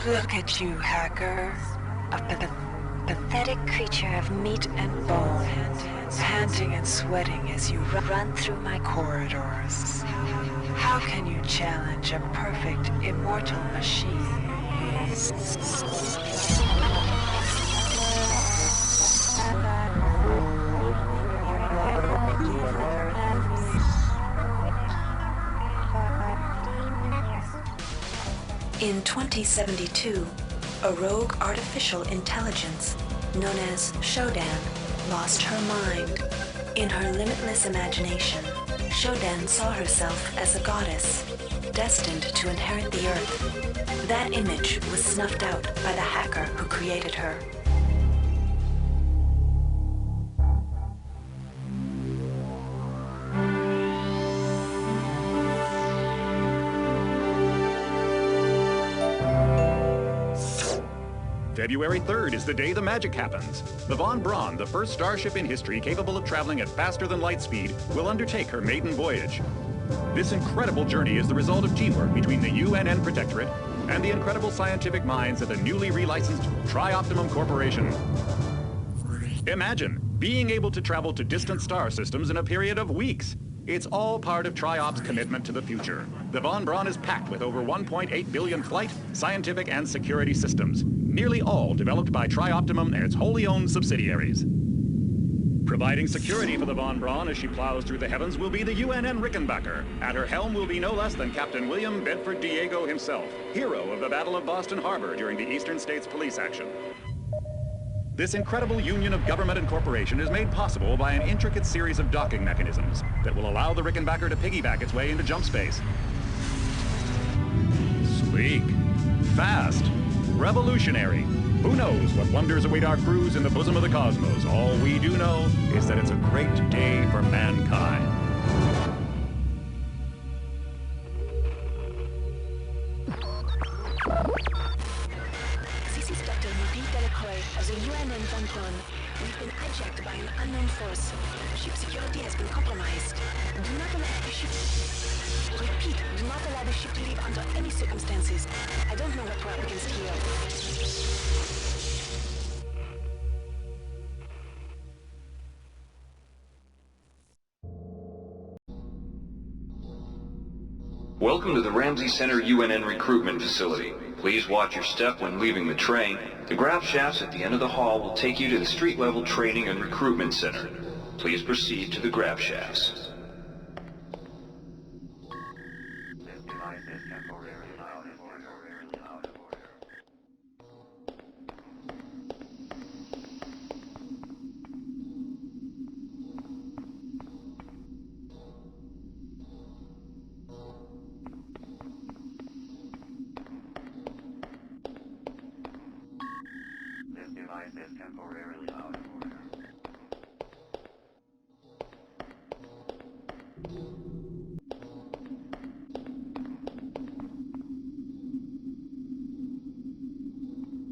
Look at you, hacker. A pathetic creature of meat and bone, panting and sweating as you run through my corridors. How can you challenge a perfect, immortal machine? In 2072, a rogue artificial intelligence known as Shodan lost her mind. In her limitless imagination, Shodan saw herself as a goddess, destined to inherit the earth. That image was snuffed out by the hacker who created her. February 3rd is the day the magic happens. The Von Braun, the first starship in history capable of traveling at faster than light speed, will undertake her maiden voyage. This incredible journey is the result of teamwork between the UNN Protectorate and the incredible scientific minds at the newly relicensed Tri-Optimum Corporation. Imagine being able to travel to distant star systems in a period of weeks. It's all part of Tri-Op's commitment to the future. The Von Braun is packed with over 1.8 billion flight, scientific, and security systems, nearly all developed by Tri-Optimum and its wholly owned subsidiaries. Providing security for the Von Braun as she plows through the heavens will be the UNN Rickenbacker. At her helm will be no less than Captain William Bedford Diego himself, hero of the Battle of Boston Harbor during the Eastern States Police action. This incredible union of government and corporation is made possible by an intricate series of docking mechanisms that will allow the Rickenbacker to piggyback its way into jump space. Sleek, fast, revolutionary. Who knows what wonders await our crews in the bosom of the cosmos? All we do know is that it's a great day for mankind. This is Dr. Ruby Delacroix of the UNN Von Braun. We've been hijacked by an unknown force. Ship security has been compromised. Do not allow the ship... Repeat, do not allow the ship to leave under any circumstances. I don't know what we're up against here. Welcome to the Ramsey Center UNN recruitment facility. Please watch your step when leaving the train. The grab shafts at the end of the hall will take you to the street-level training and recruitment center. Please proceed to the grab shafts.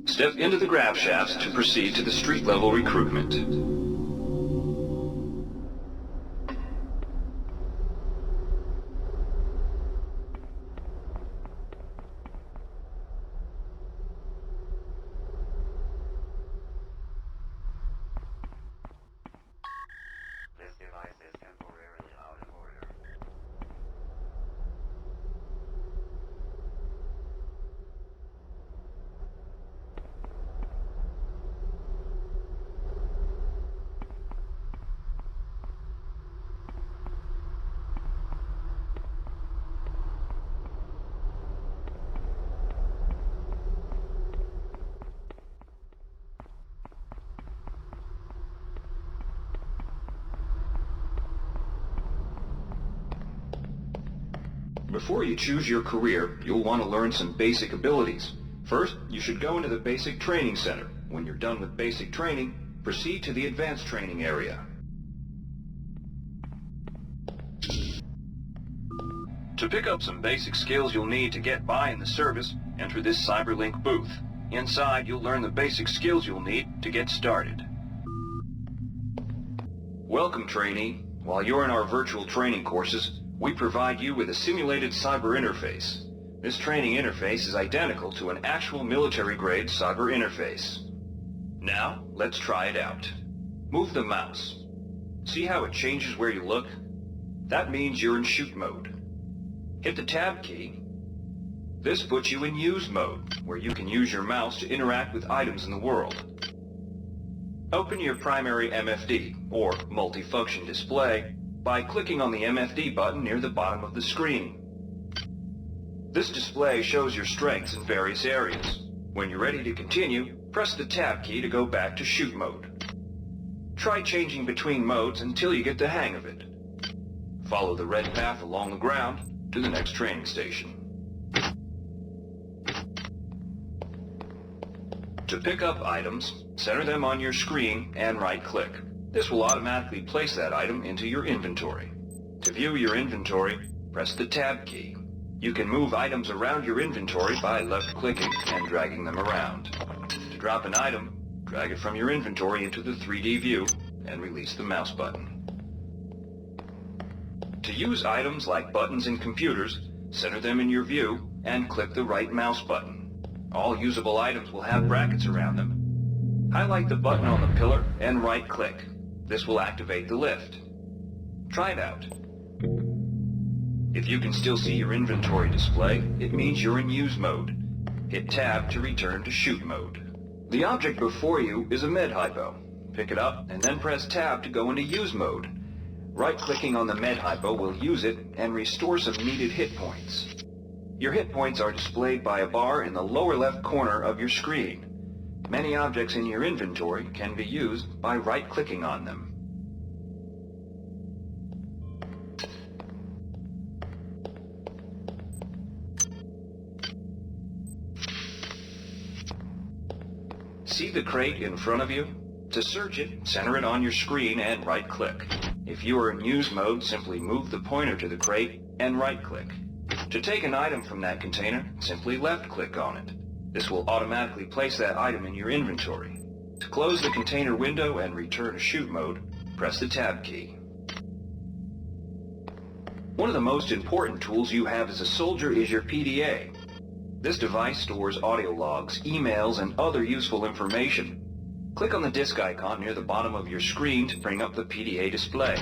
Step into the grab shafts to proceed to the street-level recruitment. Before you choose your career, you'll want to learn some basic abilities. First, you should go into the basic training center. When you're done with basic training, proceed to the advanced training area. To pick up some basic skills you'll need to get by in the service, enter this CyberLink booth. Inside, you'll learn the basic skills you'll need to get started. Welcome, trainee. While you're in our virtual training courses, we provide you with a simulated cyber interface. This training interface is identical to an actual military-grade cyber interface. Now, let's try it out. Move the mouse. See how it changes where you look? That means you're in shoot mode. Hit the tab key. This puts you in use mode, where you can use your mouse to interact with items in the world. Open your primary MFD, or multifunction display, by clicking on the MFD button near the bottom of the screen. This display shows your strengths in various areas. When you're ready to continue, press the tab key to go back to shoot mode. Try changing between modes until you get the hang of it. Follow the red path along the ground to the next training station. To pick up items, center them on your screen and right-click. This will automatically place that item into your inventory. To view your inventory, press the tab key. You can move items around your inventory by left-clicking and dragging them around. To drop an item, drag it from your inventory into the 3D view and release the mouse button. To use items like buttons in computers, center them in your view and click the right mouse button. All usable items will have brackets around them. Highlight the button on the pillar and right-click. This will activate the lift. Try it out. If you can still see your inventory display, it means you're in use mode. Hit tab to return to shoot mode. The object before you is a med hypo. Pick it up and then press tab to go into use mode. Right-clicking on the med hypo will use it and restore some needed hit points. Your hit points are displayed by a bar in the lower left corner of your screen. Many objects in your inventory can be used by right-clicking on them. See the crate in front of you? To search it, center it on your screen and right-click. If you are in use mode, simply move the pointer to the crate and right-click. To take an item from that container, simply left-click on it. This will automatically place that item in your inventory. To close the container window and return to shoot mode, press the tab key. One of the most important tools you have as a soldier is your PDA. This device stores audio logs, emails, and other useful information. Click on the disk icon near the bottom of your screen to bring up the PDA display.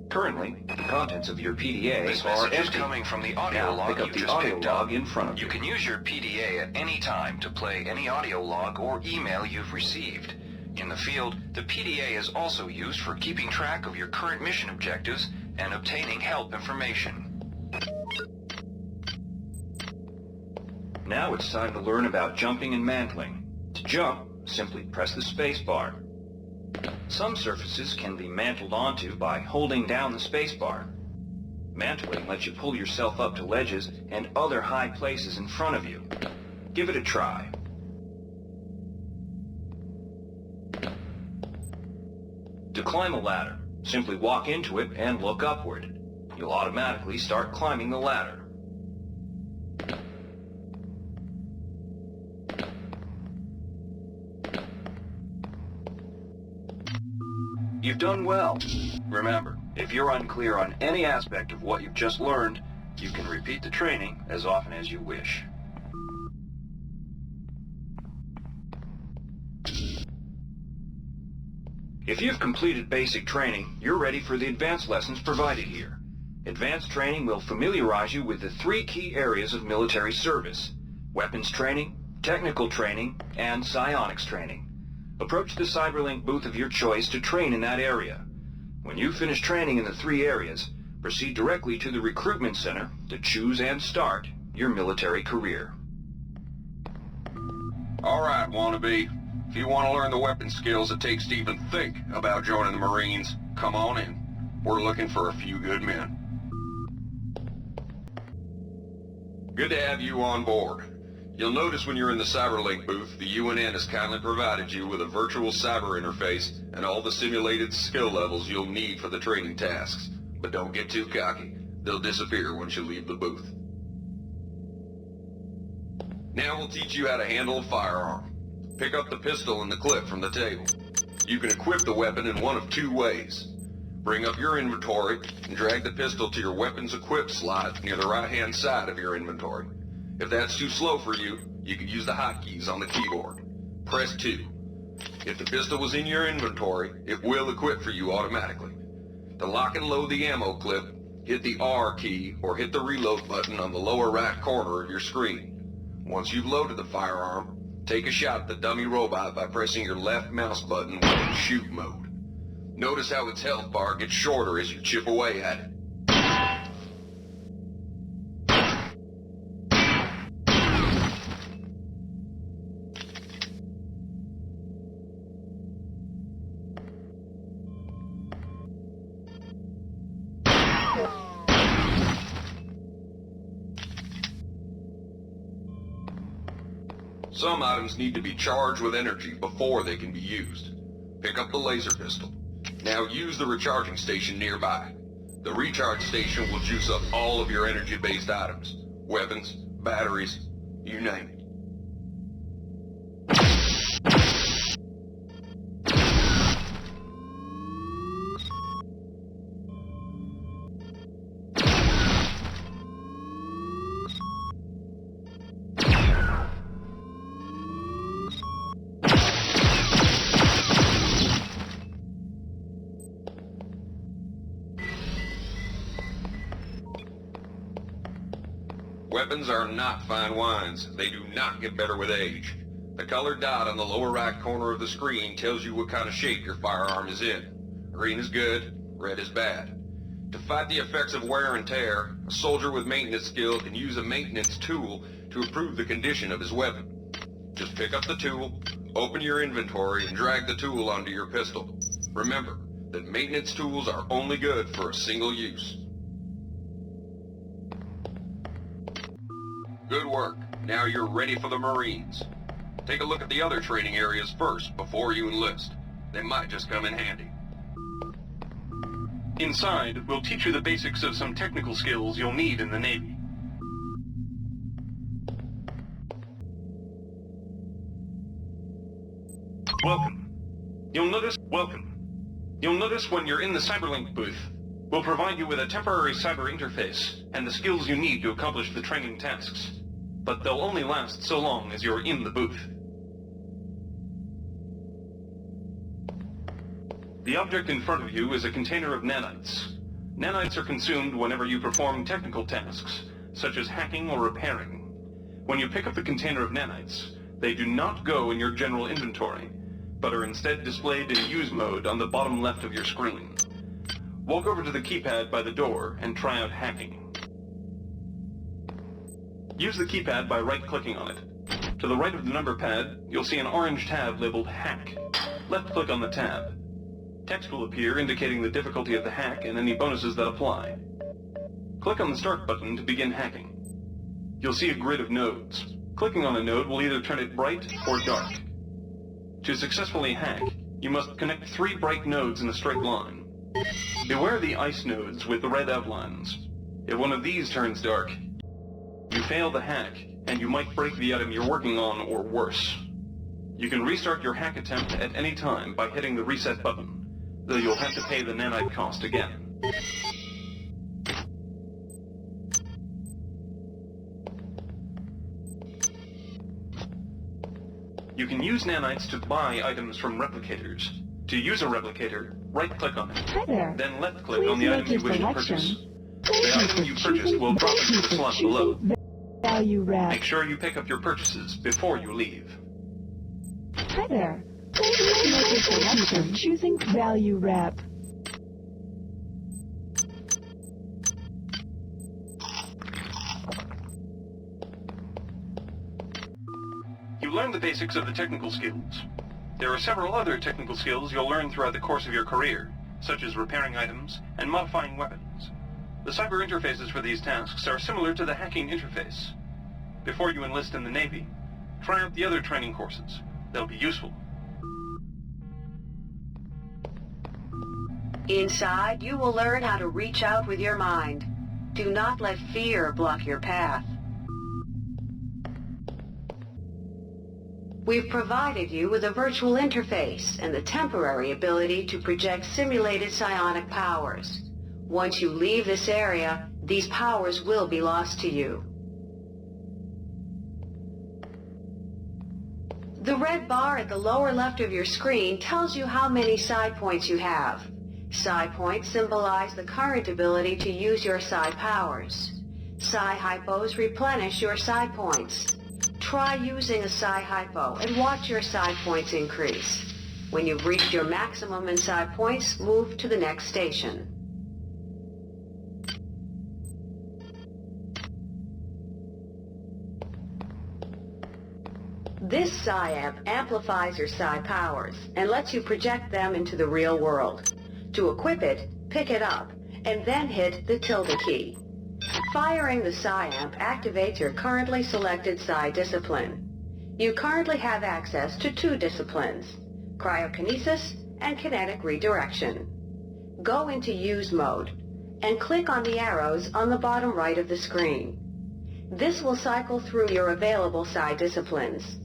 Currently, the contents of your PDA This are message is empty. coming from the audio Now, log pick up you the just audio picked log up. in front of You you. can use your PDA at any time to play any audio log or email you've received. In the field, the PDA is also used for keeping track of your current mission objectives and obtaining help information. Now it's time to learn about jumping and mantling. To jump, simply press the space bar. Some surfaces can be mantled onto by holding down the space bar. Mantling lets you pull yourself up to ledges and other high places in front of you. Give it a try. To climb a ladder, simply walk into it and look upward. You'll automatically start climbing the ladder. You've done well. Remember, if you're unclear on any aspect of what you've just learned, you can repeat the training as often as you wish. If you've completed basic training, you're ready for the advanced lessons provided here. Advanced training will familiarize you with the 3 key areas of military service: weapons training, technical training, and psionics training. Approach the CyberLink booth of your choice to train in that area. When you finish training in the 3 areas, proceed directly to the recruitment center to choose and start your military career. All right, wannabe. If you want to learn the weapon skills it takes to even think about joining the Marines, come on in. We're looking for a few good men. Good to have you on board. You'll notice when you're in the CyberLink booth, the UNN has kindly provided you with a virtual cyber interface and all the simulated skill levels you'll need for the training tasks. But don't get too cocky. They'll disappear once you leave the booth. Now we'll teach you how to handle a firearm. Pick up the pistol and the clip from the table. You can equip the weapon in one of 2 ways. Bring up your inventory and drag the pistol to your weapons equipped slot near the right-hand side of your inventory. If that's too slow for you, you can use the hotkeys on the keyboard. Press 2. If the pistol was in your inventory, it will equip for you automatically. To lock and load the ammo clip, hit the R key or hit the reload button on the lower right corner of your screen. Once you've loaded the firearm, take a shot at the dummy robot by pressing your left mouse button while in shoot mode. Notice how its health bar gets shorter as you chip away at it. Some items need to be charged with energy before they can be used. Pick up the laser pistol. Now use the recharging station nearby. The recharge station will juice up all of your energy-based items. Weapons, batteries, you name it. Weapons are not fine wines. They do not get better with age. The colored dot on the lower right corner of the screen tells you what kind of shape your firearm is in. Green is good, red is bad. To fight the effects of wear and tear, a soldier with maintenance skill can use a maintenance tool to improve the condition of his weapon. Just pick up the tool, open your inventory, and drag the tool onto your pistol. Remember that maintenance tools are only good for a single use. Good work. Now you're ready for the Marines. Take a look at the other training areas first before you enlist. They might just come in handy. Inside, we'll teach you the basics of some technical skills you'll need in the Navy. Welcome. You'll notice when you're in the Cyberlink booth, we'll provide you with a temporary cyber interface and the skills you need to accomplish the training tasks. But they'll only last so long as you're in the booth. The object in front of you is a container of nanites. Nanites are consumed whenever you perform technical tasks, such as hacking or repairing. When you pick up the container of nanites, they do not go in your general inventory, but are instead displayed in use mode on the bottom left of your screen. Walk over to the keypad by the door and try out hacking. Use the keypad by right-clicking on it. To the right of the number pad, you'll see an orange tab labeled Hack. Left-click on the tab. Text will appear indicating the difficulty of the hack and any bonuses that apply. Click on the Start button to begin hacking. You'll see a grid of nodes. Clicking on a node will either turn it bright or dark. To successfully hack, you must connect 3 bright nodes in a straight line. Beware the ice nodes with the red outlines. If one of these turns dark, you fail the hack, and you might break the item you're working on or worse. You can restart your hack attempt at any time by hitting the reset button, though you'll have to pay the nanite cost again. You can use nanites to buy items from replicators. To use a replicator, right-click on it. Hi there. Then left-click Please on the make item you your wish to selection. purchase. The item you purchased will drop into the slot below. Value wrap. Make sure you pick up your purchases before you leave. Hi there. Please make your selection. Choosing value wrap. You learned the basics of the technical skills. There are several other technical skills you'll learn throughout the course of your career, such as repairing items and modifying weapons. The cyber interfaces for these tasks are similar to the hacking interface. Before you enlist in the Navy, try out the other training courses. They'll be useful. Inside, you will learn how to reach out with your mind. Do not let fear block your path. We've provided you with a virtual interface and the temporary ability to project simulated psionic powers. Once you leave this area, these powers will be lost to you. The red bar at the lower left of your screen tells you how many psi points you have. Psi points symbolize the current ability to use your psi powers. Psi hypos replenish your psi points. Try using a psi hypo and watch your psi points increase. When you've reached your maximum in psi points, move to the next station. This psi amp amplifies your psi powers and lets you project them into the real world. To equip it, pick it up, and then hit the tilde key. Firing the psi amp activates your currently selected psi discipline. You currently have access to 2 disciplines, cryokinesis and kinetic redirection. Go into use mode and click on the arrows on the bottom right of the screen. This will cycle through your available psi disciplines.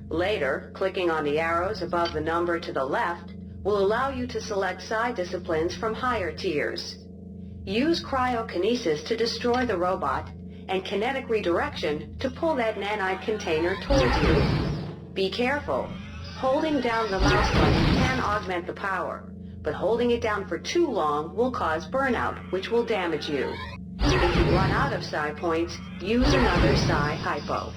Later, clicking on the arrows above the number to the left will allow you to select psi disciplines from higher tiers. Use cryokinesis to destroy the robot and kinetic redirection to pull that nanite container towards you. Be careful. Holding down the mouse button can augment the power, but holding it down for too long will cause burnout, which will damage you. If you run out of psi points, use another psi hypo.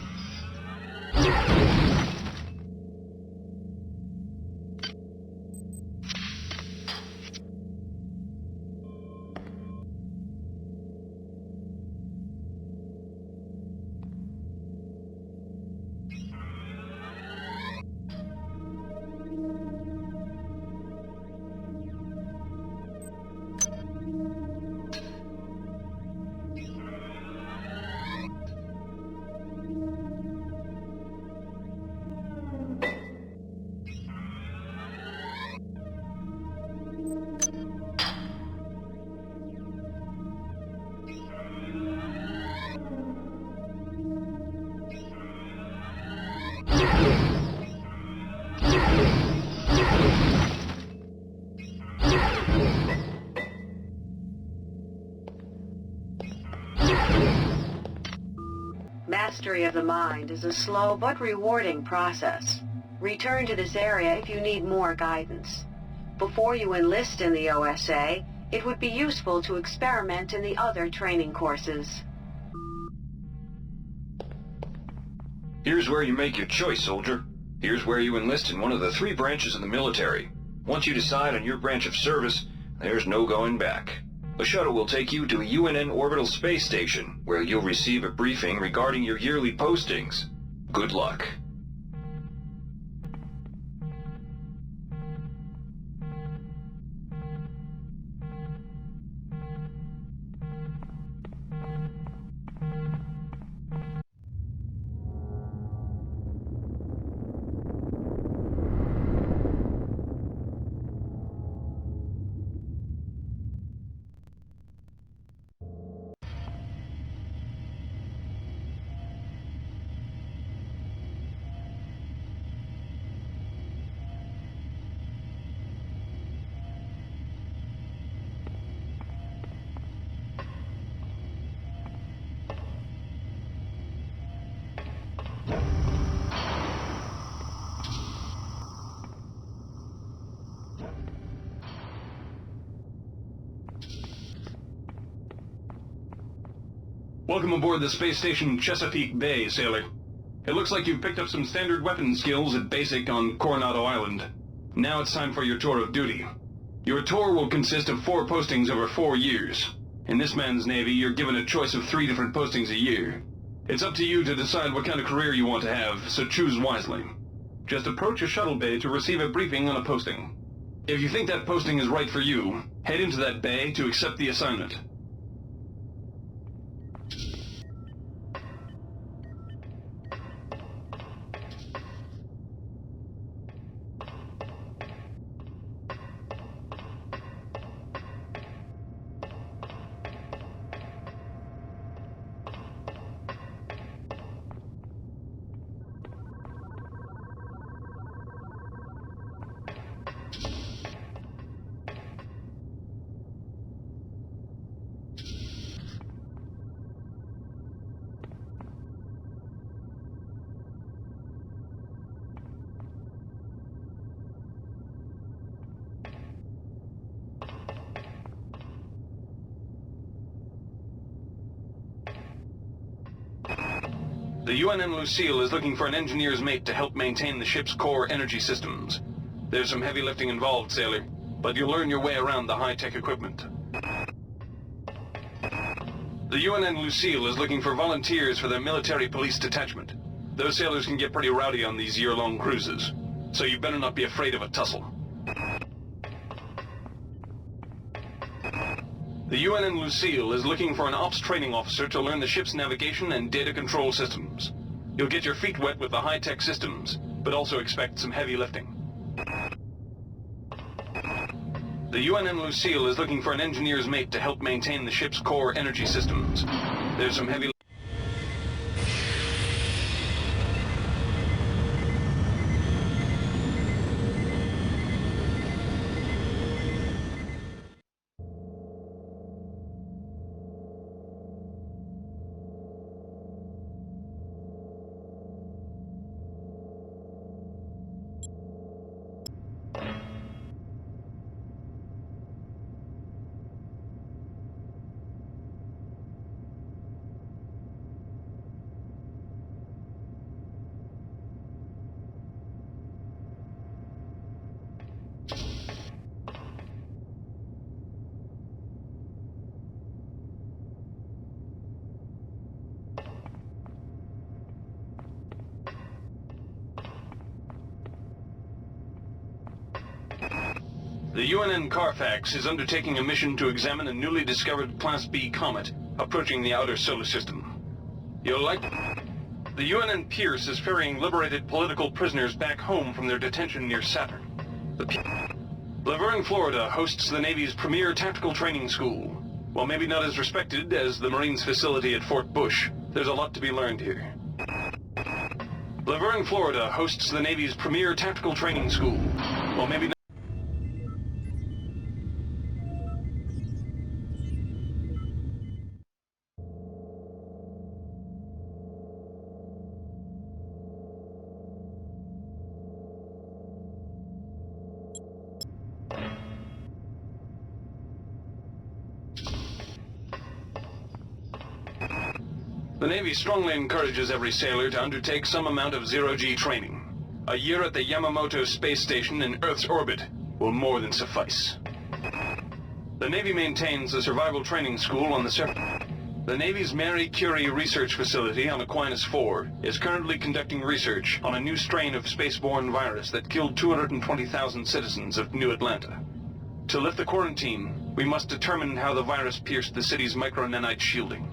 Mastery of the mind is a slow but rewarding process. Return to this area if you need more guidance. Before you enlist in the OSA, it would be useful to experiment in the other training courses. Here's where you make your choice, soldier. Here's where you enlist in one of the 3 branches of the military. Once you decide on your branch of service, there's no going back. A shuttle will take you to a UNN orbital space station, where you'll receive a briefing regarding your yearly postings. Good luck. Welcome aboard the space station Chesapeake Bay, sailor. It looks like you've picked up some standard weapon skills at basic on Coronado Island. Now it's time for your tour of duty. Your tour will consist of 4 postings over 4 years. In this man's Navy, you're given a choice of 3 different postings a year. It's up to you to decide what kind of career you want to have, so choose wisely. Just approach a shuttle bay to receive a briefing on a posting. If you think that posting is right for you, head into that bay to accept the assignment. The UNN Lucille is looking for an engineer's mate to help maintain the ship's core energy systems. There's some heavy lifting involved, sailor, but you'll learn your way around the high-tech equipment. The UNN Lucille is looking for volunteers for their military police detachment. Those sailors can get pretty rowdy on these year-long cruises, so you better not be afraid of a tussle. The UNN Lucille is looking for an ops training officer to learn the ship's navigation and data control systems. You'll get your feet wet with the high-tech systems, but also expect some heavy lifting. The UNN Lucille is looking for an engineer's mate to help maintain the ship's core energy systems. There's some heavy... The UNN Carfax is undertaking a mission to examine a newly discovered Class B comet approaching the outer solar system. You'll like... The UNN Pierce is ferrying liberated political prisoners back home from their detention near Saturn. Laverne, Florida hosts the Navy's premier tactical training school. While maybe not as respected as the Marines facility at Fort Bush, there's a lot to be learned here. Laverne, Florida hosts the Navy's premier tactical training school. While maybe not... The Navy strongly encourages every sailor to undertake some amount of zero-G training. A year at the Yamamoto space station in Earth's orbit will more than suffice. The Navy maintains a survival training school on the surface. The Navy's Marie Curie research facility on Aquinas 4 is currently conducting research on a new strain of spaceborne virus that killed 220,000 citizens of New Atlanta. To lift the quarantine, we must determine how the virus pierced the city's micronanite shielding.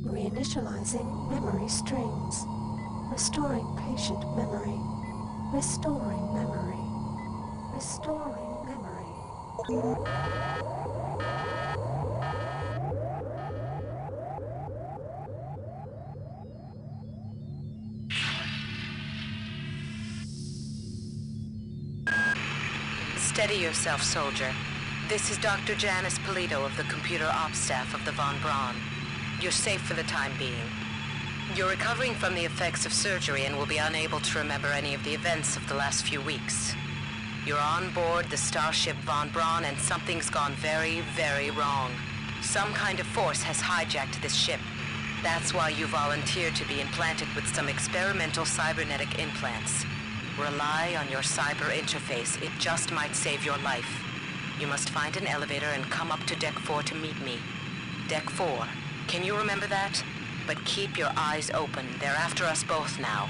Reinitializing memory strings. Restoring patient memory. Restoring memory. Restoring memory. Steady yourself, soldier. This is Dr. Janice Polito of the Computer Ops Staff of the Von Braun. You're safe for the time being. You're recovering from the effects of surgery and will be unable to remember any of the events of the last few weeks. You're on board the starship Von Braun and something's gone very, very wrong. Some kind of force has hijacked this ship. That's why you volunteered to be implanted with some experimental cybernetic implants. Rely on your cyber interface. It just might save your life. You must find an elevator and come up to Deck 4 to meet me. Deck 4. Can you remember that? But keep your eyes open. They're after us both now.